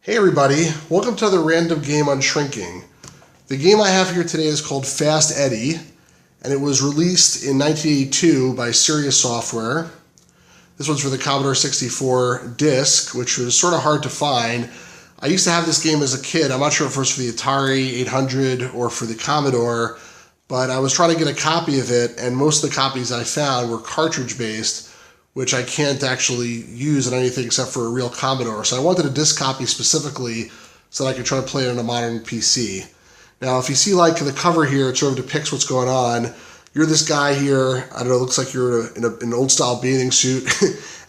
Hey everybody, welcome to the random game Unshrinking. The game I have here today is called Fast Eddie, and it was released in 1982 by Sirius Software. This one's for the Commodore 64 disc, which was sort of hard to find. I used to have this game as a kid. I'm not sure if it was for the Atari 800 or for the Commodore, but I was trying to get a copy of it, and most of the copies I found were cartridge-based, which I can't actually use on anything except for a real Commodore. So I wanted a disc copy specifically so that I could try to play it on a modern PC. Now, if you see like the cover here, it sort of depicts what's going on. You're this guy here, I don't know, it looks like you're in an old style bathing suit,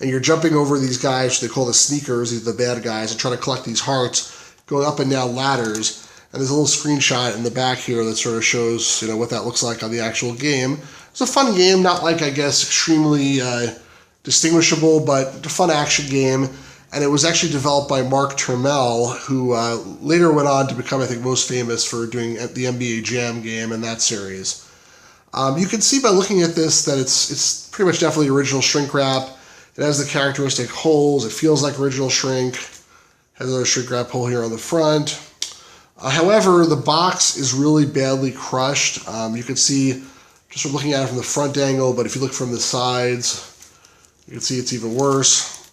and you're jumping over these guys, they call the sneakers, these are the bad guys, and trying to collect these hearts, going up and down ladders. And there's a little screenshot in the back here that sort of shows, what that looks like on the actual game. It's a fun game, not like, I guess, extremely distinguishable, but a fun action game, and it was actually developed by Mark Turmell, who later went on to become, I think, most famous for doing the NBA Jam game and that series. You can see by looking at this that it's pretty much definitely original shrink wrap. It has the characteristic holes. It feels like original shrink. Has another shrink wrap hole here on the front. However, the box is really badly crushed. You can see just from looking at it from the front angle, but if you look from the sides, you can see it's even worse.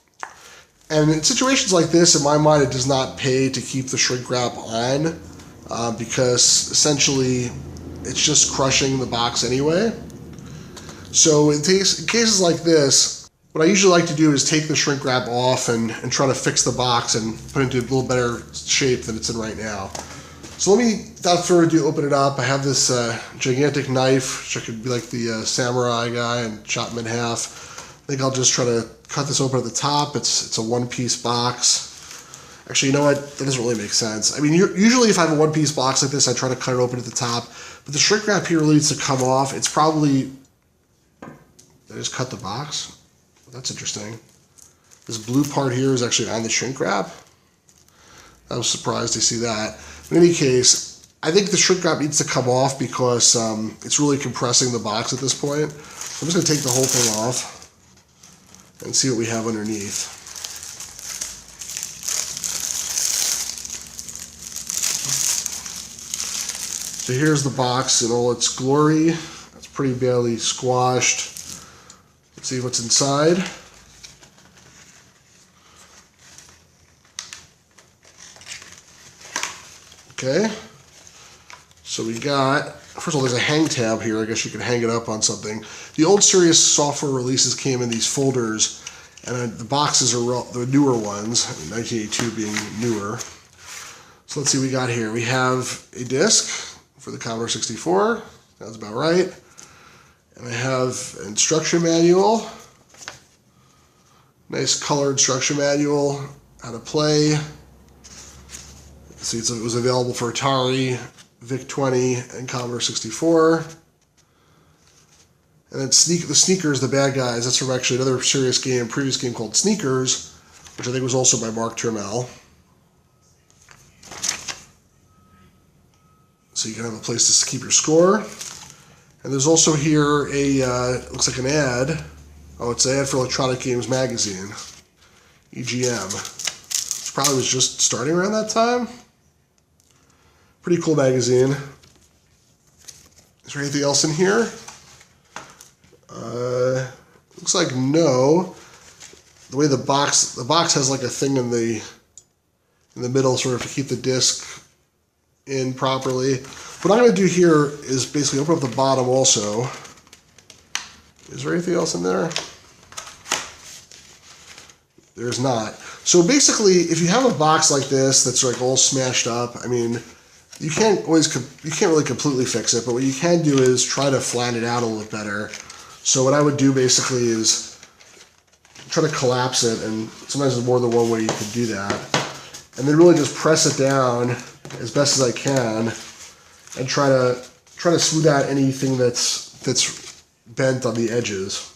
And in situations like this, in my mind, it does not pay to keep the shrink wrap on because essentially it's just crushing the box anyway. So in cases like this, what I usually like to do is take the shrink wrap off and try to fix the box and put it into a little better shape than it's in right now. So let me, without further ado, open it up. I have this gigantic knife, which I could be like the samurai guy and chop him in half. I think I'll just try to cut this open at the top. It's a one-piece box. Actually, you know what? That doesn't really make sense. I mean, usually if I have a one-piece box like this, I try to cut it open at the top. But the shrink wrap here really needs to come off. It's probably... Did I just cut the box? That's interesting. This blue part here is actually on the shrink wrap. I was surprised to see that. In any case, I think the shrink wrap needs to come off because it's really compressing the box at this point. So I'm just going to take the whole thing off and see what we have underneath. So here's the box in all its glory. It's pretty badly squashed. Let's see what's inside. Okay. So we got, first of all, there's a hang tab here. I guess you could hang it up on something. The old Sirius Software releases came in these folders, and the boxes are the newer ones, 1982 being newer. So let's see what we got here. We have a disc for the Commodore 64. That's about right. And I have an instruction manual. Nice color instruction manual, how to play. See, it was available for Atari, VIC-20, and Commodore 64. And then the Sneakers, the bad guys, that's from actually another Sirius game, previous game called Sneakers, which I think was also by Mark Turmell. So you can have a place to keep your score. And there's also here a, looks like an ad. Oh, it's an ad for Electronic Games Magazine, EGM. Which probably was just starting around that time. Pretty cool magazine. Is there anything else in here? Looks like no. The way the box has like a thing in the middle sort of to keep the disc in properly. What I'm going to do here is basically open up the bottom also. Is there anything else in there? There's not. So basically, if you have a box like this that's like all smashed up, I mean, you can't really completely fix it, but what you can do is try to flatten it out a little better. So what I would do basically is try to collapse it, and sometimes there's more than one way you can do that. And then really just press it down as best as I can, and try to smooth out anything that's bent on the edges.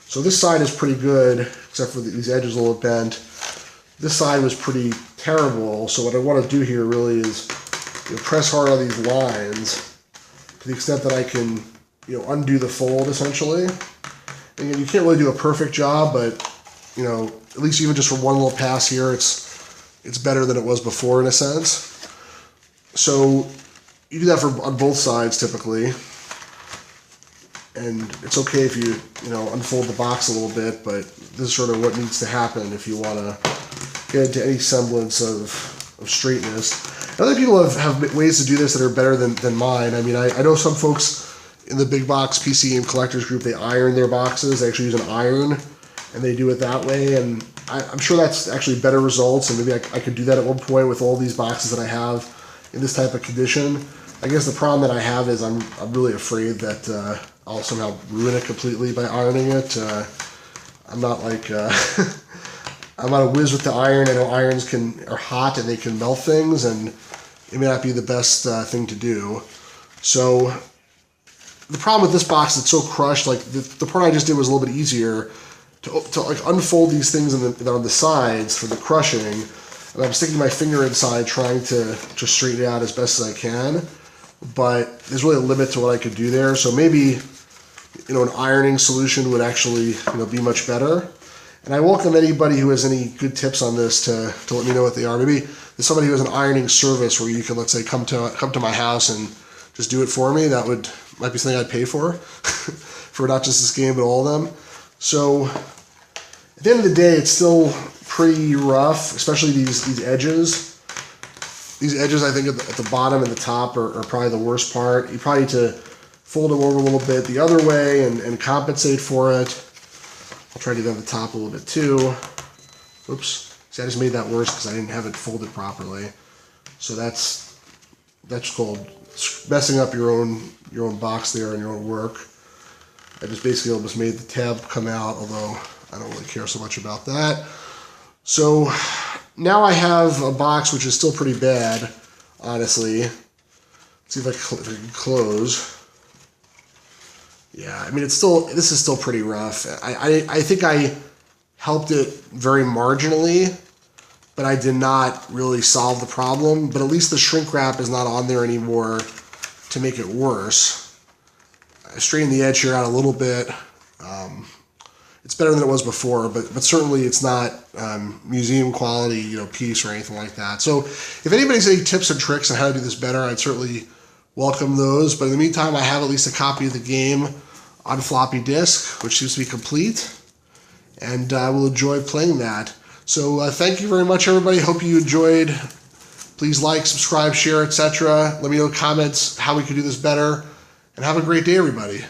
So this side is pretty good, except for these edges a little bent. This side was pretty terrible. So what I want to do here really is press hard on these lines to the extent that I can undo the fold essentially. And you can't really do a perfect job, but at least even just from one little pass here, it's better than it was before in a sense. So you do that on both sides typically. And it's okay if you unfold the box a little bit, but this is sort of what needs to happen if you want to get into any semblance of straightness. Other people have ways to do this that are better than mine. I mean, I know some folks in the big box PC game collectors group, they iron their boxes. They actually use an iron, and they do it that way. And I'm sure that's actually better results, and maybe I could do that at one point with all these boxes that I have in this type of condition. I guess the problem that I have is I'm really afraid that I'll somehow ruin it completely by ironing it. I'm not like I'm not a whiz with the iron. I know irons are hot and they can melt things, and it may not be the best thing to do. So the problem with this box, it's so crushed. Like the part I just did was a little bit easier to like unfold these things on the sides for the crushing, and I'm sticking my finger inside trying to straighten it out as best as I can. But there's really a limit to what I could do there. So maybe an ironing solution would actually be much better. And I welcome anybody who has any good tips on this to let me know what they are. Maybe there's somebody who has an ironing service where you can, let's say, come to my house and just do it for me. That might be something I'd pay for for not just this game but all of them. So at the end of the day, it's still pretty rough, especially these edges. These edges, I think, at the bottom and the top are probably the worst part. You probably need to fold them over a little bit the other way and compensate for it. I'll try to do that at the top a little bit too. Oops. See, I just made that worse because I didn't have it folded properly. So that's called messing up your own box there and your own work. I just basically almost made the tab come out, although I don't really care so much about that. So now I have a box which is still pretty bad, honestly. Let's see if I can close. Yeah, I mean, this is still pretty rough. I think I helped it very marginally, but I did not really solve the problem. But at least the shrink wrap is not on there anymore to make it worse. I straightened the edge here out a little bit. It's better than it was before, but certainly it's not museum quality, piece or anything like that. So if anybody has any tips and tricks on how to do this better, I'd certainly welcome those. But in the meantime, I have at least a copy of the game on floppy disk, which seems to be complete, and I will enjoy playing that. So thank you very much, everybody. Hope you enjoyed. Please like, subscribe, share, etc. Let me know in the comments how we can do this better, and have a great day, everybody.